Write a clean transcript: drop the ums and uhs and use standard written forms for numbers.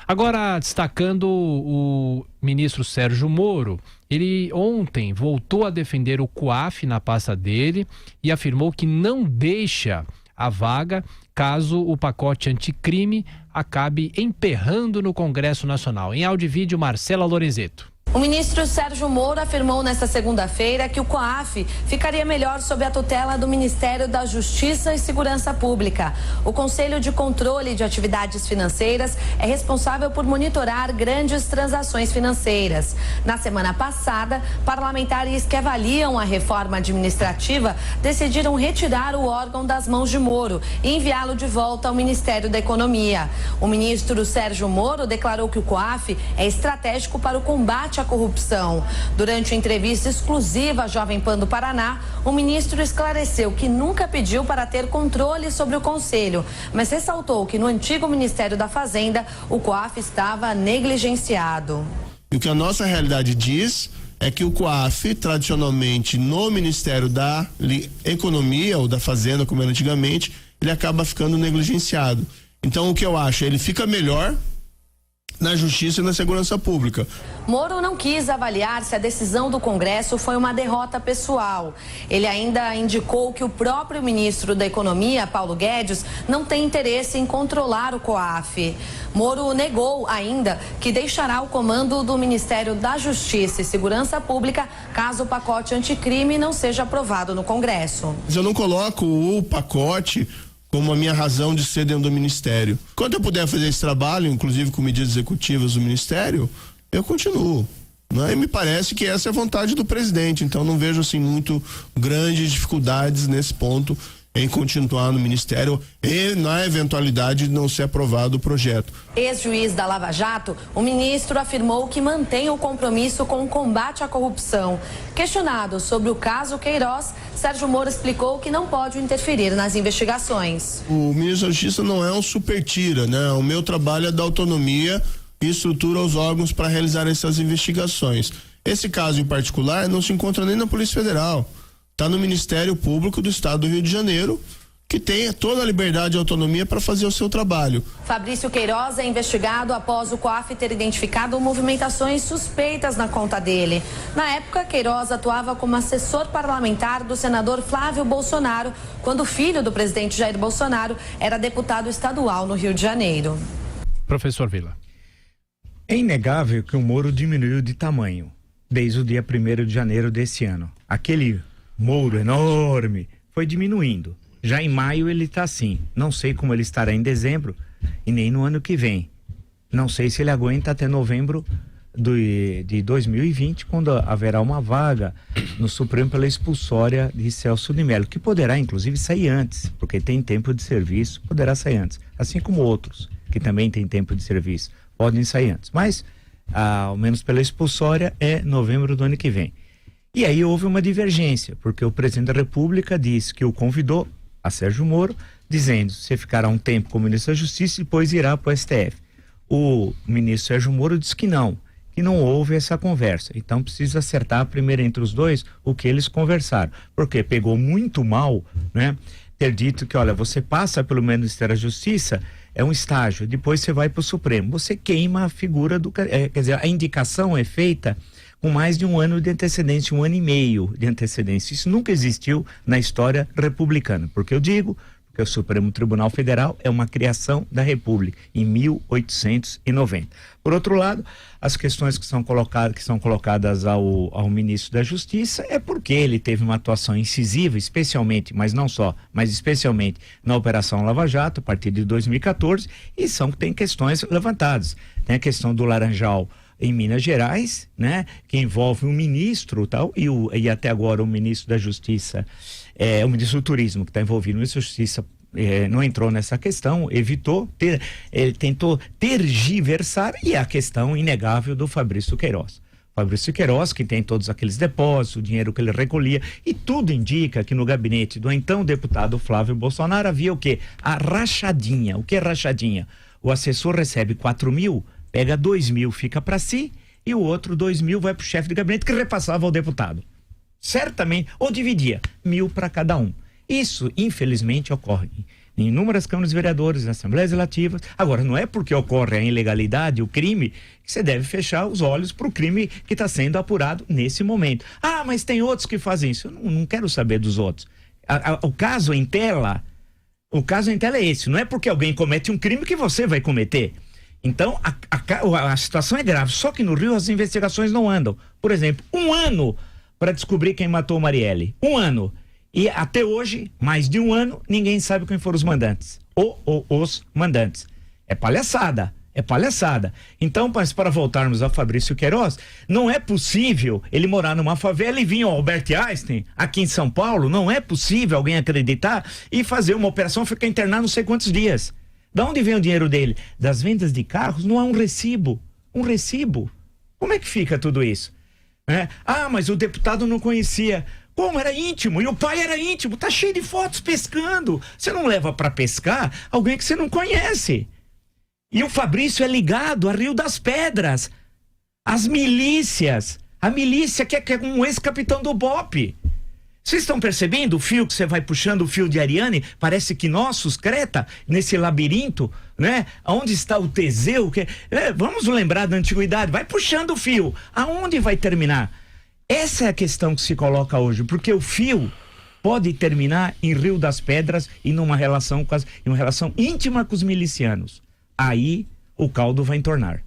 Agora, destacando o ministro Sérgio Moro, ele ontem voltou a defender o COAF na pasta dele e afirmou que não deixa a vaga caso o pacote anticrime acabe emperrando no Congresso Nacional. Em áudio e vídeo, Marcela Lorenzetto. O ministro Sérgio Moro afirmou nesta segunda-feira que o COAF ficaria melhor sob a tutela do Ministério da Justiça e Segurança Pública. O Conselho de Controle de Atividades Financeiras é responsável por monitorar grandes transações financeiras. Na semana passada, parlamentares que avaliam a reforma administrativa decidiram retirar o órgão das mãos de Moro e enviá-lo de volta ao Ministério da Economia. O ministro Sérgio Moro declarou que o COAF é estratégico para o combate à corrupção. Durante uma entrevista exclusiva à Jovem Pan do Paraná, o ministro esclareceu que nunca pediu para ter controle sobre o Conselho, mas ressaltou que no antigo Ministério da Fazenda, o COAF estava negligenciado. O que a nossa realidade diz é que o COAF, tradicionalmente no Ministério da Economia ou da Fazenda, como era antigamente, ele acaba ficando negligenciado. Então, o que eu acho, ele fica melhor na Justiça e na Segurança Pública. Moro não quis avaliar se a decisão do Congresso foi uma derrota pessoal. Ele ainda indicou que o próprio ministro da Economia, Paulo Guedes, não tem interesse em controlar o COAF. Moro negou ainda que deixará o comando do Ministério da Justiça e Segurança Pública caso o pacote anticrime não seja aprovado no Congresso. Eu não coloco o pacote como a minha razão de ser dentro do Ministério. Quando eu puder fazer esse trabalho, inclusive com medidas executivas do Ministério, eu continuo. Né? E me parece que essa é a vontade do presidente, então não vejo assim muito grandes dificuldades nesse ponto em continuar no Ministério e na eventualidade de não ser aprovado o projeto. Ex-juiz da Lava Jato, o ministro afirmou que mantém o compromisso com o combate à corrupção. Questionado sobre o caso Queiroz, Sérgio Moro explicou que não pode interferir nas investigações. O ministro da Justiça não é um super-tira, né? O meu trabalho é dar autonomia e estrutura aos órgãos para realizar essas investigações. Esse caso em particular não se encontra nem na Polícia Federal. Está no Ministério Público do Estado do Rio de Janeiro, que tem toda a liberdade e autonomia para fazer o seu trabalho. Fabrício Queiroz é investigado após o COAF ter identificado movimentações suspeitas na conta dele. Na época, Queiroz atuava como assessor parlamentar do senador Flávio Bolsonaro, quando o filho do presidente Jair Bolsonaro era deputado estadual no Rio de Janeiro. Professor Vila. É inegável que o Moro diminuiu de tamanho desde o dia 1º de janeiro desse ano. Aquele Moro enorme foi diminuindo. Já em maio ele está assim. Não sei como ele estará em dezembro e nem no ano que vem. Não sei se ele aguenta até novembro de 2020, quando haverá uma vaga no Supremo pela expulsória de Celso de Mello, que poderá inclusive sair antes, porque tem tempo de serviço, poderá sair antes. Assim como outros que também têm tempo de serviço, podem sair antes. Mas, ao menos pela expulsória, é novembro do ano que vem. E aí houve uma divergência, porque o presidente da República disse que o convidou a Sérgio Moro, dizendo que você ficará um tempo como ministro da Justiça e depois irá para o STF. O ministro Sérgio Moro disse que não houve essa conversa. Então precisa acertar primeiro entre os dois o que eles conversaram. Porque pegou muito mal, né? Ter dito que, olha, você passa pelo Ministério da Justiça, é um estágio, depois você vai para o Supremo. Você queima a figura quer dizer, a indicação é feita com mais de um ano de antecedência, 1 ano e meio de antecedência. Isso nunca existiu na história republicana. Porque eu digo, porque o Supremo Tribunal Federal é uma criação da República, em 1890. Por outro lado, as questões que são colocadas ao ministro da Justiça é porque ele teve uma atuação incisiva, especialmente, mas não só, mas especialmente na Operação Lava Jato, a partir de 2014, e tem questões levantadas. Tem a questão do Laranjal em Minas Gerais, né, que envolve um ministro e até agora o ministro da Justiça, o ministro do Turismo que está envolvido. O ministro da Justiça não entrou nessa questão, tentou tergiversar, e a questão inegável do Fabrício Queiroz. Fabrício Queiroz, que tem todos aqueles depósitos, o dinheiro que ele recolhia, e tudo indica que no gabinete do então deputado Flávio Bolsonaro havia o quê? A rachadinha. O que é rachadinha? O assessor recebe 4 mil, pega 2 mil, fica para si, e o outro 2 mil vai para o chefe de gabinete, que repassava ao deputado. Certamente, ou dividia, 1.000 para cada um. Isso, infelizmente, ocorre em inúmeras câmaras de vereadores, nas assembleias legislativas. Agora, não é porque ocorre a ilegalidade, o crime, que você deve fechar os olhos para o crime que está sendo apurado nesse momento. Ah, mas tem outros que fazem isso. Eu não quero saber dos outros. O caso em tela é esse. Não é porque alguém comete um crime que você vai cometer. Então, a situação é grave. Só que no Rio as investigações não andam. Por exemplo, 1 ano para descobrir quem matou Marielle. 1 ano. E até hoje, mais de 1 ano, ninguém sabe quem foram os mandantes. Ou os mandantes. É palhaçada. Então, mas para voltarmos a Fabrício Queiroz, não é possível ele morar numa favela e vir ao Albert Einstein, aqui em São Paulo. Não é possível alguém acreditar e fazer uma operação e ficar internado não sei quantos dias. Da onde vem o dinheiro dele? Das vendas de carros? Não há um recibo. Como é que fica tudo isso? Ah, mas o deputado não conhecia. Como? Era íntimo. E o pai era íntimo. Tá cheio de fotos pescando. Você não leva para pescar alguém que você não conhece. E o Fabrício é ligado a Rio das Pedras. As milícias. A milícia que é um ex-capitão do BOPE. Vocês estão percebendo o fio que você vai puxando, o fio de Ariane? Parece que nossos Creta, nesse labirinto, né? Onde está o Teseu? Vamos lembrar da antiguidade. Vai puxando o fio. Aonde vai terminar? Essa é a questão que se coloca hoje, porque o fio pode terminar em Rio das Pedras e numa relação íntima com os milicianos. Aí o caldo vai entornar.